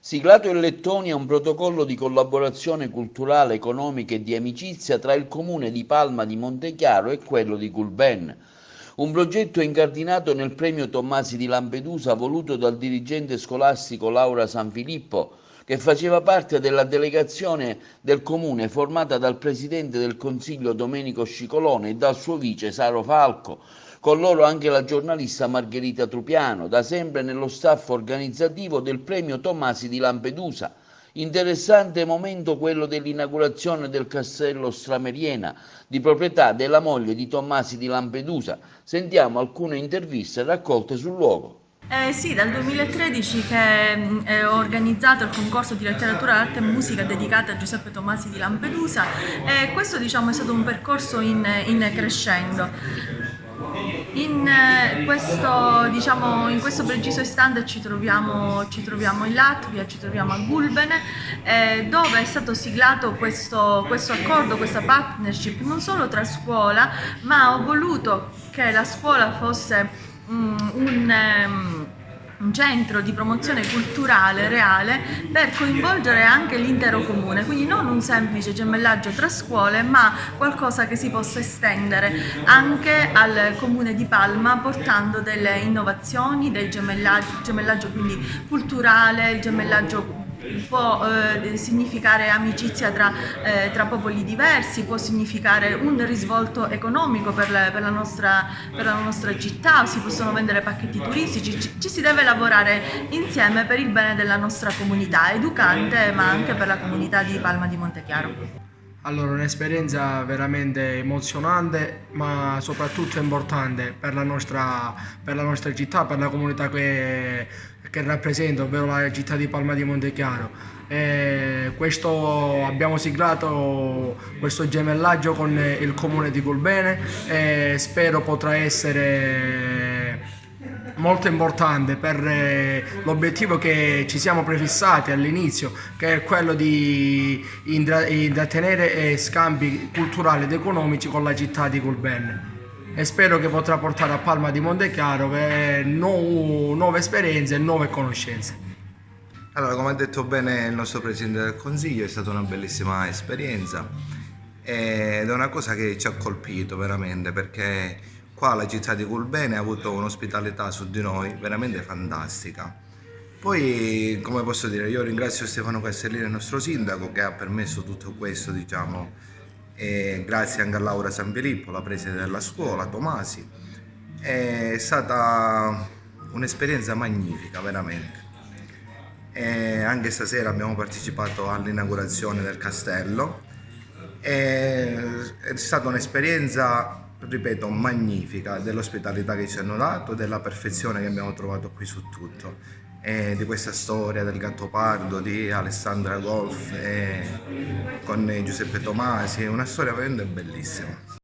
Siglato in Lettonia un protocollo di collaborazione culturale, economica e di amicizia tra il comune di Palma di Montechiaro e quello di Gulben. Un progetto incardinato nel premio Tommasi di Lampedusa voluto dal dirigente scolastico Laura Sanfilippo, che faceva parte della delegazione del comune formata dal presidente del consiglio Domenico Scicolone e dal suo vice Saro Falco, con loro anche la giornalista Margherita Trupiano, da sempre nello staff organizzativo del premio Tommasi di Lampedusa. Interessante momento quello dell'inaugurazione del castello Strameriena, di proprietà della moglie di Tommasi di Lampedusa. Sentiamo alcune interviste raccolte sul luogo. Sì, dal 2013 che ho organizzato il concorso di letteratura, arte e musica dedicato a Giuseppe Tomasi di Lampedusa e questo diciamo, è stato un percorso in crescendo. In questo preciso istante ci troviamo in Latvia, ci troviamo a Gulbene, dove è stato siglato questo accordo, questa partnership non solo tra scuola, ma ho voluto che la scuola fosse un centro di promozione culturale reale per coinvolgere anche l'intero comune, quindi non un semplice gemellaggio tra scuole, ma qualcosa che si possa estendere anche al comune di Palma, portando delle innovazioni, del gemellaggio quindi culturale, il gemellaggio può significare amicizia tra popoli diversi, può significare un risvolto economico per la nostra città, si possono vendere pacchetti turistici, ci si deve lavorare insieme per il bene della nostra comunità educante, ma anche per la comunità di Palma di Montechiaro. Allora, un'esperienza veramente emozionante, ma soprattutto importante per la nostra città, per la comunità che rappresento, ovvero la città di Palma di Montechiaro. Abbiamo siglato questo gemellaggio con il comune di Gulbene e spero potrà essere molto importante per l'obiettivo che ci siamo prefissati all'inizio, che è quello di intrattenere scambi culturali ed economici con la città di Gulben. E spero che potrà portare a Palma di Montechiaro nuove esperienze e nuove conoscenze. Allora, come ha detto bene il nostro Presidente del Consiglio, è stata una bellissima esperienza ed è una cosa che ci ha colpito veramente, perché qua la città di Gulbene ha avuto un'ospitalità su di noi veramente fantastica. Poi, come posso dire, io ringrazio Stefano Castellini, il nostro sindaco, che ha permesso tutto questo, diciamo, e grazie anche a Laura Sanfilippo, la preside della scuola, Tomasi. È stata un'esperienza magnifica, veramente. E anche stasera abbiamo partecipato all'inaugurazione del castello. È stata un'esperienza, ripeto, magnifica, dell'ospitalità che ci hanno dato, della perfezione che abbiamo trovato qui su tutto, e di questa storia del Gattopardo, di Alessandra Golf, con Giuseppe Tomasi. È una storia veramente bellissima.